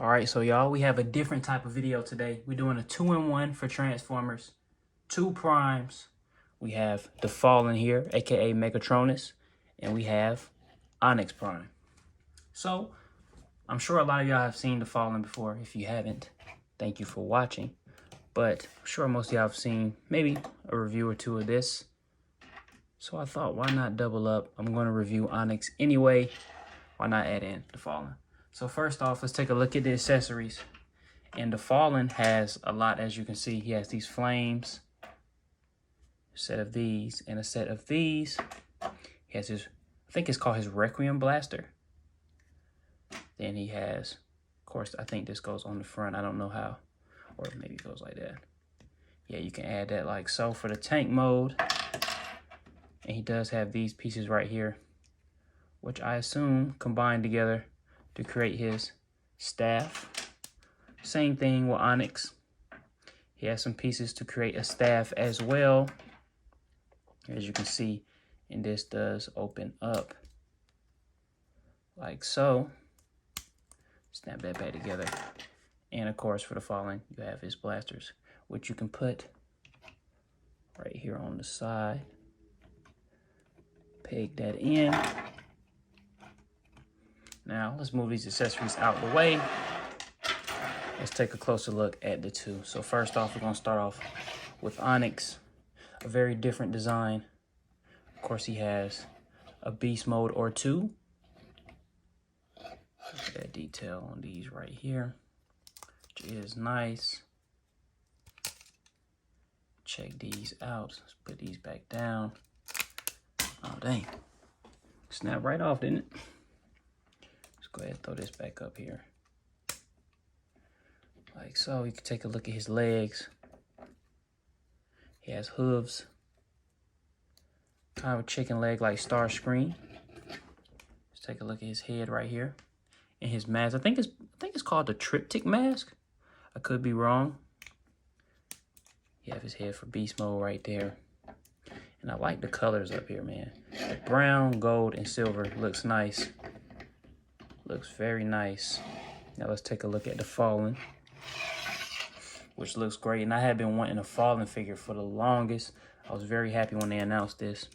All right, so y'all, we have a different type of video today. We're doing a 2-in-1 for Transformers, 2 primes. We have the Fallen here, aka Megatronus, and we have Onyx Prime. So, I'm sure a lot of y'all have seen the Fallen before. If you haven't, thank you for watching. But I'm sure most of y'all have seen maybe a review or two of this. So I thought, why not double up? I'm going to review Onyx anyway. Why not add in the Fallen? So first off, let's take a look at the accessories. And the Fallen has a lot, as you can see. He has these flames, a set of these, and a set of these. He has his, I think it's called his Requiem Blaster. Then he has, of course, I think this goes on the front. I don't know how, or maybe it goes like that. Yeah, you can add that like so for the tank mode. And he does have these pieces right here, which I assume combine together to create his staff. Same thing with Onyx. He has some pieces to create a staff as well. As you can see, and this does open up like so. Snap that back together. And of course, for the Fallen, you have his blasters, which you can put right here on the side. Peg that in. Now, let's move these accessories out the way. Let's take a closer look at the two. So first off, we're gonna start off with Onyx, a very different design. Of course, he has a beast mode or two. Look at that detail on these right here, which is nice. Check these out. Let's put these back down. Oh, dang. Snap right off, didn't it? Let's go ahead and throw this back up here. Like so. You can take a look at his legs. He has hooves. Kind of a chicken leg like Starscream. Let's take a look at his head right here. And his mask. I think it's called the Triptych mask. I could be wrong. You have his head for beast mode right there. And I like the colors up here, man. The brown, gold, and silver looks nice. Looks very nice. Now let's take a look at the Fallen, which looks great. And I have been wanting a Fallen figure for the longest. I was very happy when they announced this.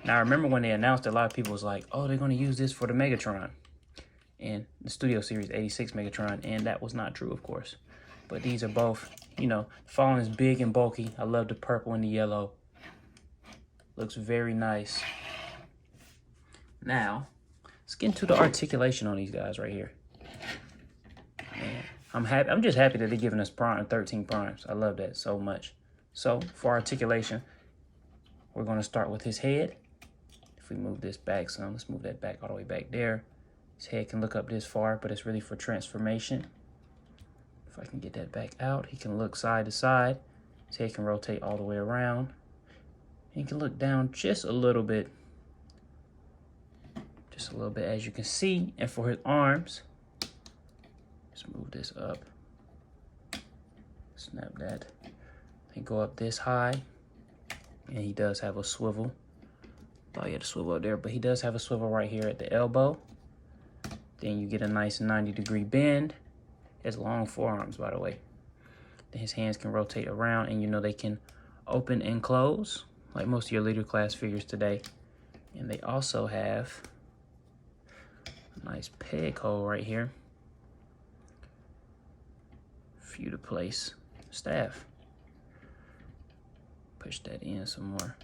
Now I remember when they announced it, a lot of people was like, oh, they're going to use this for the Megatron and the Studio Series 86 Megatron. And that was not true, of course. But these are both, you know, Fallen is big and bulky. I love the purple and the yellow. Looks very nice. Now, let's get into the articulation on these guys right here. Man, I'm happy. I'm just happy that they're giving us 13 primes. I love that so much. So, for articulation, we're going to start with his head. If we move this back some, let's move that back all the way back there. His head can look up this far, but it's really for transformation. If I can get that back out, he can look side to side. His head can rotate all the way around. He can look down just a little bit. Just a little bit, as you can see. And for his arms, let's move this up. Snap that. And go up this high. And he does have a swivel. Oh, he had a swivel up there, but he does have a swivel right here at the elbow. Then you get a nice 90-degree bend. He has long forearms, by the way. Then his hands can rotate around, and you know they can open and close, like most of your leader class figures today. And they also have a nice peg hole right here for you to place staff. Push that in some more.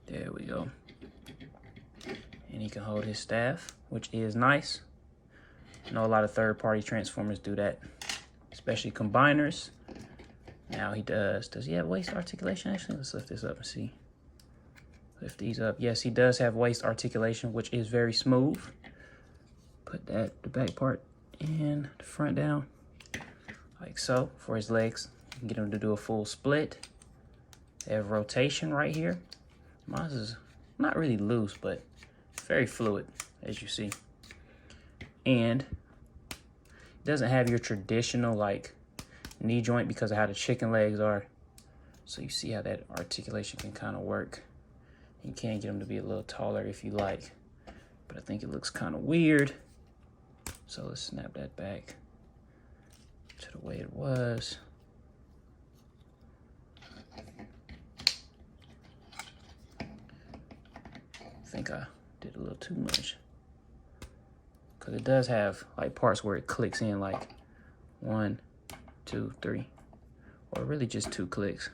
There we go. And he can hold his staff, which is nice. I know a lot of third-party Transformers do that, especially combiners. Now he does. Does he have waist articulation, actually? Let's lift this up and see. Lift these up. Yes, he does have waist articulation, which is very smooth. Put the back part and the front down, like so, for his legs. You can get him to do a full split. They have rotation right here. Mine is not really loose, but very fluid, as you see. And it doesn't have your traditional like knee joint because of how the chicken legs are. So you see how that articulation can kind of work. You can get them to be a little taller if you like, but I think it looks kind of weird. So let's snap that back to the way it was. I think I did a little too much, because it does have like parts where it clicks in like 1, 2, 3, or really just 2 clicks.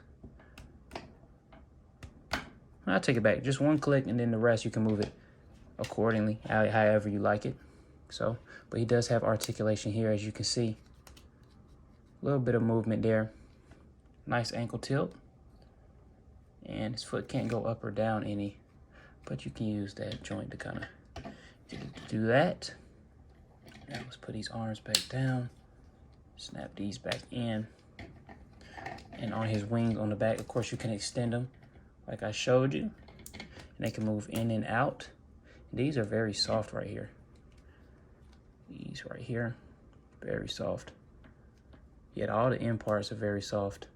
I'll take it back, just 1 click, and then the rest you can move it accordingly, however you like it. So, but he does have articulation here, as you can see. A little bit of movement there. Nice ankle tilt. And his foot can't go up or down any, but you can use that joint to kind of get it to do that. Now let's put these arms back down. Snap these back in. And on his wings on the back, of course, you can extend them like I showed you. And they can move in and out. And these are very soft right here. These right here, very soft. Yet all the end parts are very soft.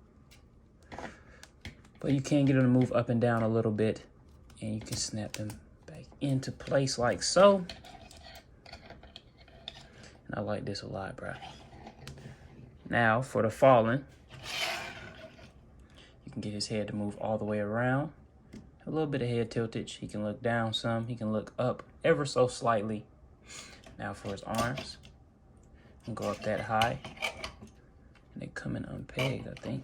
But you can get them to move up and down a little bit, and you can snap them back into place like so. And I like this a lot, bro. Now for the fallen, you can get his head to move all the way around. A little bit of head tiltage. He can look down some. He can look up ever so slightly. Now for his arms, you can go up that high. And they come in unpegged, I think.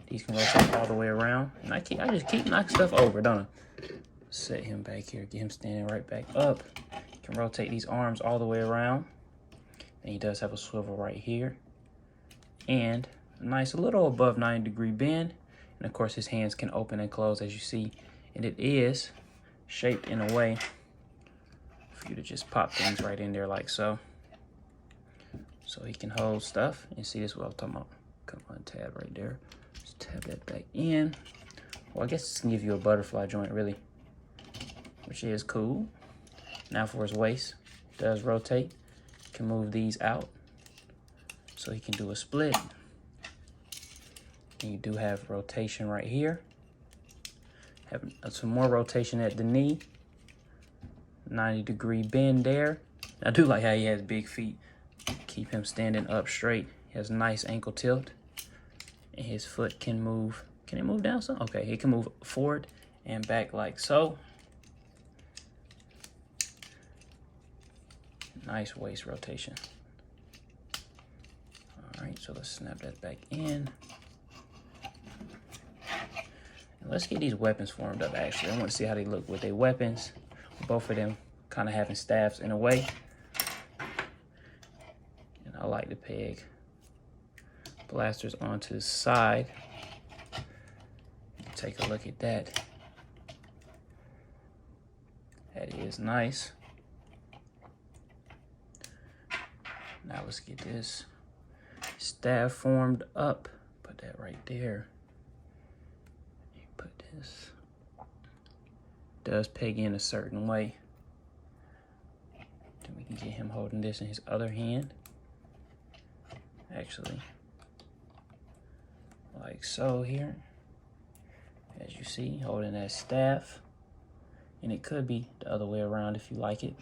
These can rotate all the way around. And I just keep knocking stuff over, don't I? Set him back here, get him standing right back up. You can rotate these arms all the way around. And he does have a swivel right here. And a nice, a little above 90-degree bend. And of course his hands can open and close, as you see. And it is shaped in a way for you to just pop things right in there like so. So he can hold stuff. And see, this is what I'm talking about. Come on, tab right there. Just tab that back in. Well, I guess this can give you a butterfly joint, really, which is cool. Now for his waist, it does rotate. You can move these out so he can do a split. And you do have rotation right here. Have some more rotation at the knee. 90-degree bend there. I do like how he has big feet. Keep him standing up straight. He has nice ankle tilt. And his foot can move. Can it move down some? Okay, he can move forward and back like so. Nice waist rotation. All right, so let's snap that back in. And let's get these weapons formed up, actually. I want to see how they look with their weapons. Both of them kind of having staffs in a way. And I like to peg blasters onto the side. Take a look at that. That is nice. Now let's get this staff formed up. Put that right there. Put this. Does peg in a certain way. Then we can get him holding this in his other hand. Actually, like so here. As you see, holding that staff. And it could be the other way around if you like it.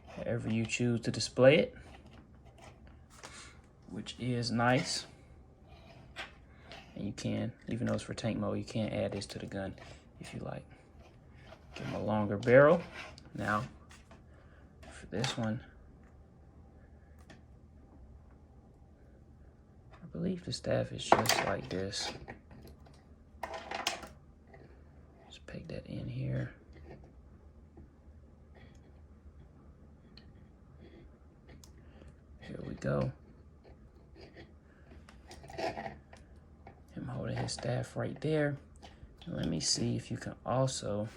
However you choose to display it, which is nice. And you can, even though it's for tank mode, you can add this to the gun if you like. Give him a longer barrel. Now, for this one, I believe the staff is just like this. Just peg that in here. Here we go. Him holding his staff right there. And let me see if you can also,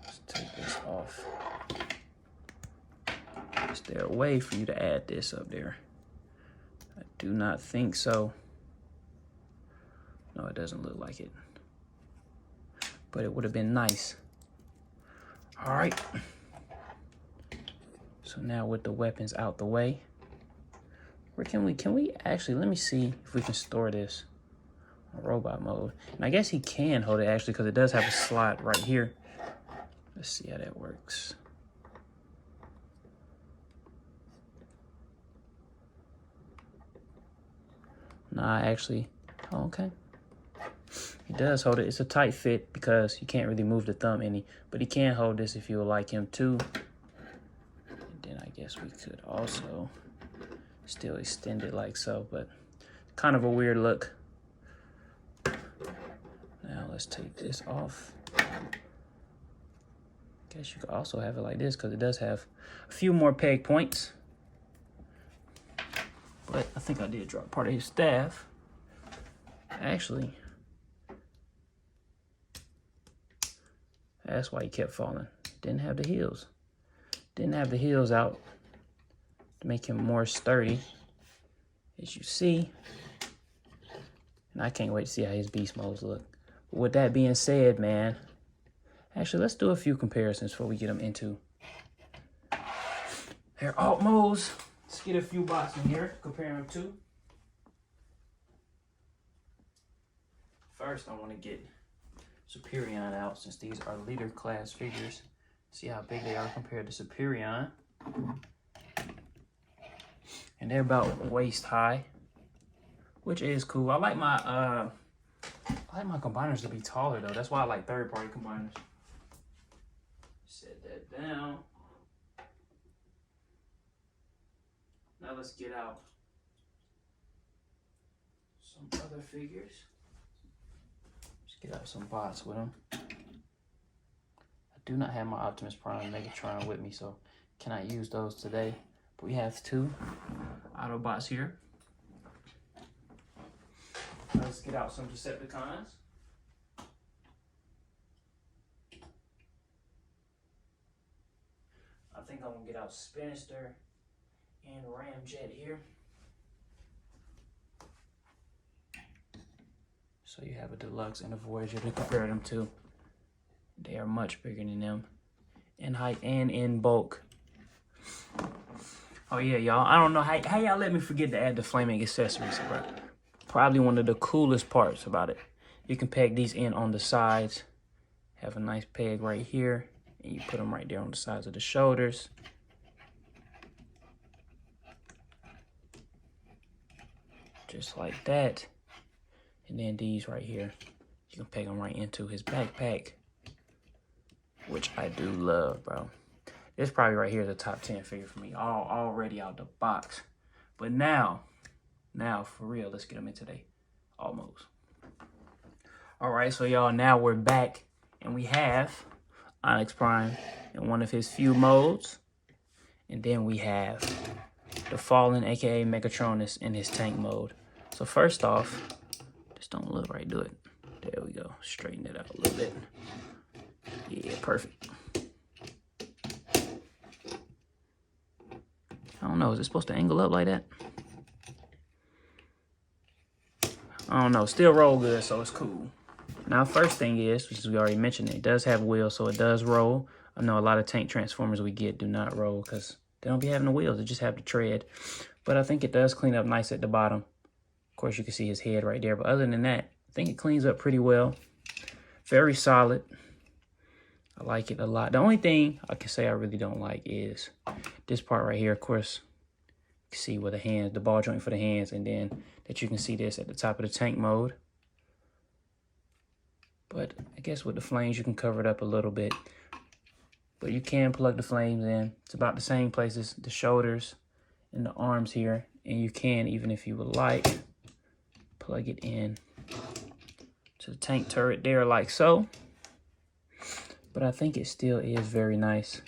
let's take this off. Is there a way for you to add this up there? I do not think so. No, it doesn't look like it. But it would have been nice. All right. So now with the weapons out the way, Where can we actually, let me see if we can store this on robot mode. And I guess he can hold it actually because it does have a slot right here. Let's see how that works. Nah, actually, oh, okay. He does hold it. It's a tight fit because you can't really move the thumb any, but he can hold this if you would like him to. And then I guess we could also still extend it like so, but kind of a weird look. Now let's take this off. Guess you could also have it like this because it does have a few more peg points. But I think I did drop part of his staff. Actually, that's why he kept falling. Didn't have the heels. Didn't have the heels out to make him more sturdy, as you see. And I can't wait to see how his beast modes look. But with that being said, man, actually, let's do a few comparisons before we get them into their alt modes. Let's get a few bots in here, compare them to. First, I want to get Superion out since these are leader class figures. See how big they are compared to Superion. And they're about waist high, which is cool. I like my combiners to be taller though. That's why I like third-party combiners. Set that down. Now let's get out some other figures. Let's get out some bots with them. I do not have my Optimus Prime and Megatron with me, so cannot use those today. But we have two Autobots here. Let's get out some Decepticons. I think I'm gonna get out Spinster and Ramjet here. So you have a Deluxe and a Voyager to compare them to. They are much bigger than them in height and in bulk. Oh yeah, y'all. I don't know how y'all let me forget to add the flaming accessories, bro. Probably one of the coolest parts about it. You can peg these in on the sides. Have a nice peg right here. And you put them right there on the sides of the shoulders. Just like that. And then these right here, you can peg them right into his backpack, which I do love, bro. This probably right here is a top 10 figure for me, already out the box. But now for real, let's get them into today, almost. All right, so y'all, now we're back, and we have Onyx Prime in one of his few modes, and then we have the Fallen, aka Megatronus, in his tank mode. So first off, this don't look right, do it? There we go, straighten it out a little bit. Yeah, perfect. I don't know, is it supposed to angle up like that? I don't know, still roll good, so it's cool. Now, first thing is, which we already mentioned, it does have wheels, so it does roll. I know a lot of tank transformers we get do not roll because they don't be having the wheels, they just have the tread. But I think it does clean up nice at the bottom. Of course, you can see his head right there, but other than that, I think it cleans up pretty well. Very solid. I like it a lot. The only thing I can say I really don't like is this part right here. Of course, you can see with the hands, the ball joint for the hands, and then that you can see this at the top of the tank mode. But I guess with the flames, you can cover it up a little bit. But you can plug the flames in. It's about the same places, the shoulders and the arms here. And you can, even if you would like, plug it in to the tank turret there like so. But I think it still is very nice.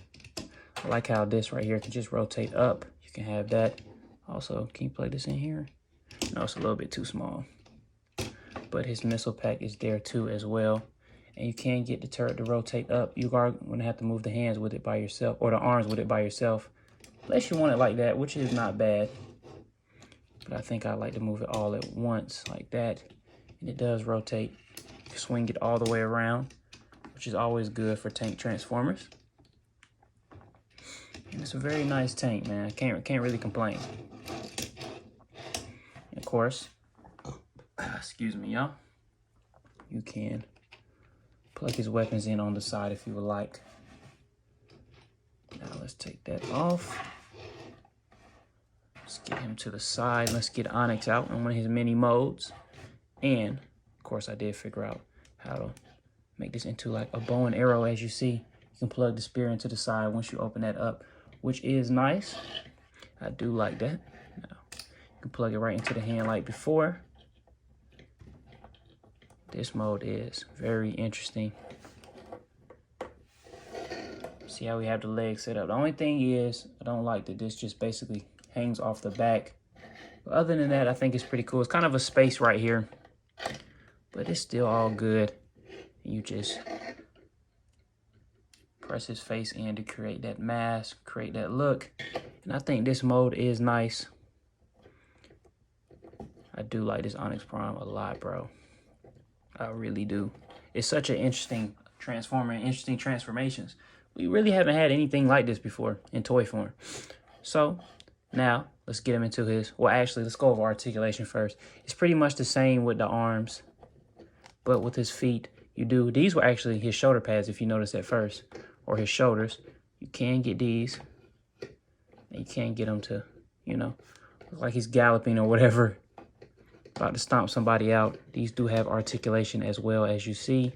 I like how this right here can just rotate up. You can have that. Also, can you plug this in here? No, it's a little bit too small. But his missile pack is there too as well. And you can get the turret to rotate up. You are going to have to move the hands with it by yourself, or the arms with it by yourself. Unless you want it like that, which is not bad. But I think I like to move it all at once like that. And it does rotate. You can swing it all the way around, which is always good for tank transformers. And it's a very nice tank, man. I can't really complain. Of course, excuse me, y'all. You can plug his weapons in on the side if you would like. Now let's take that off. Let's get him to the side. Let's get Onyx out in one of his mini modes. And of course I did figure out how to make this into like a bow and arrow. As you see, you can plug the spear into the side once you open that up, which is nice. I do like that. Now, you can plug it right into the hand like before. This mode is very interesting. See how we have the legs set up. The only thing is, I don't like that this just basically hangs off the back. But other than that, I think it's pretty cool. It's kind of a space right here, but it's still all good. You just press his face in to create that mask, create that look. And I think this mode is nice. I do like this Onyx Prime a lot, bro. I really do. It's such an interesting transformer and interesting transformations. We really haven't had anything like this before in toy form. So now let's get him into his, well, actually, let's go over articulation first. It's pretty much the same with the arms, but with his feet, these were actually his shoulder pads, if you notice at first, or his shoulders. You can get these, and you can get him to, you know, look like he's galloping or whatever, about to stomp somebody out. These do have articulation as well, as you see.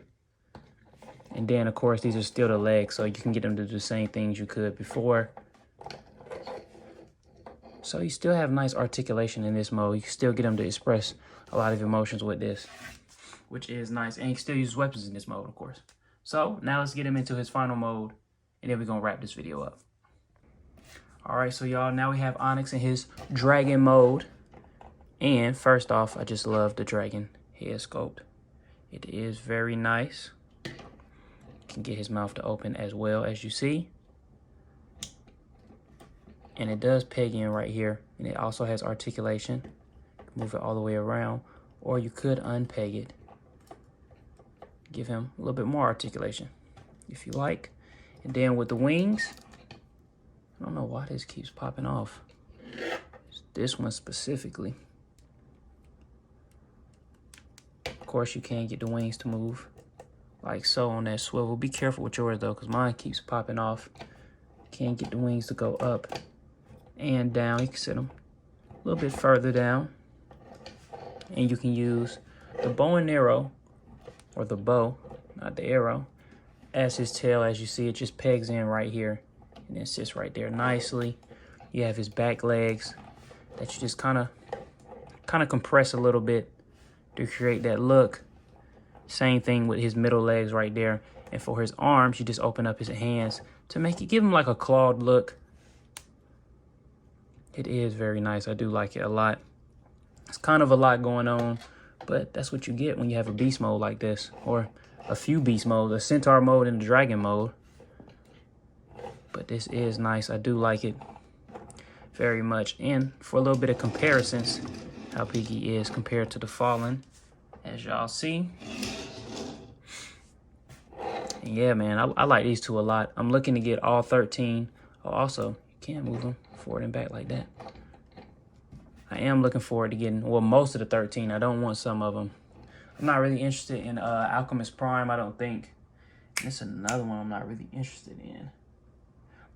And then, of course, these are still the legs, so you can get them to do the same things you could before. So you still have nice articulation in this mode. You can still get them to express a lot of emotions with this, which is nice. And you can still use weapons in this mode, of course. So now let's get him into his final mode, and then we're going to wrap this video up. All right, so y'all, now we have Onyx in his dragon mode. And first off, I just love the dragon head sculpt. It is very nice. Can get his mouth to open as well, as you see, and it does peg in right here, and it also has articulation. Move it all the way around, or you could unpeg it, give him a little bit more articulation if you like. And then with the wings, I don't know why this keeps popping off. It's this one specifically. Of course, you can get the wings to move like so on that swivel. Be careful with yours though, because mine keeps popping off. Can't get the wings to go up and down. You can set them a little bit further down. And you can use the bow and arrow, or the bow, not the arrow, as his tail. As you see, it just pegs in right here and then sits right there nicely. You have his back legs that you just kind of compress a little bit to create that look. Same thing with his middle legs right there. And for his arms, you just open up his hands to give him like a clawed look. It is very nice. I do like it a lot. It's kind of a lot going on, but that's what you get when you have a beast mode like this, or a few beast modes, a centaur mode and a dragon mode. But this is nice. I do like it very much. And for a little bit of comparisons, how big he is compared to the Fallen, as y'all see. And yeah, man, I like these two a lot. I'm looking to get all 13. Oh, also, you can move them forward and back like that. I am looking forward to getting, well, most of the 13. I don't want some of them. I'm not really interested in Alchemist Prime, I don't think. This is another one I'm not really interested in.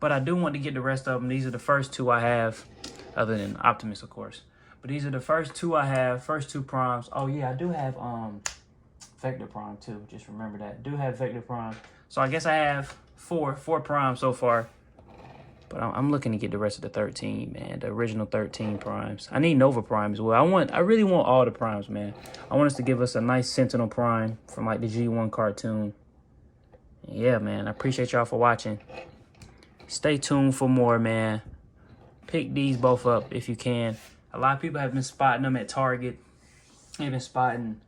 But I do want to get the rest of them. These are the first two I have, other than Optimus, of course. But these are the first two I have, first two Primes. Oh, yeah, I do have Vector Prime, too. Just remember that. I do have Vector Prime. So I guess I have four Primes so far. But I'm looking to get the rest of the 13, man. The original 13 Primes. I need Nova Prime as well. I really want all the Primes, man. I want us to give us a nice Sentinel Prime from like the G1 cartoon. And yeah, man. I appreciate y'all for watching. Stay tuned for more, man. Pick these both up if you can. A lot of people have been spotting them at Target. They've been spotting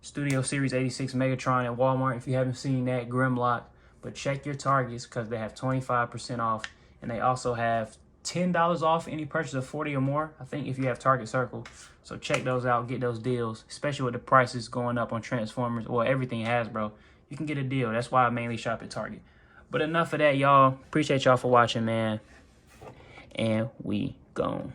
Studio Series 86 Megatron at Walmart. If you haven't seen that, Grimlock. But check your Targets because they have 25% off. And they also have $10 off any purchase of 40 or more, I think, if you have Target Circle. So check those out. Get those deals, especially with the prices going up on Transformers. Well, everything has, bro. You can get a deal. That's why I mainly shop at Target. But enough of that, y'all. Appreciate y'all for watching, man. And we gone.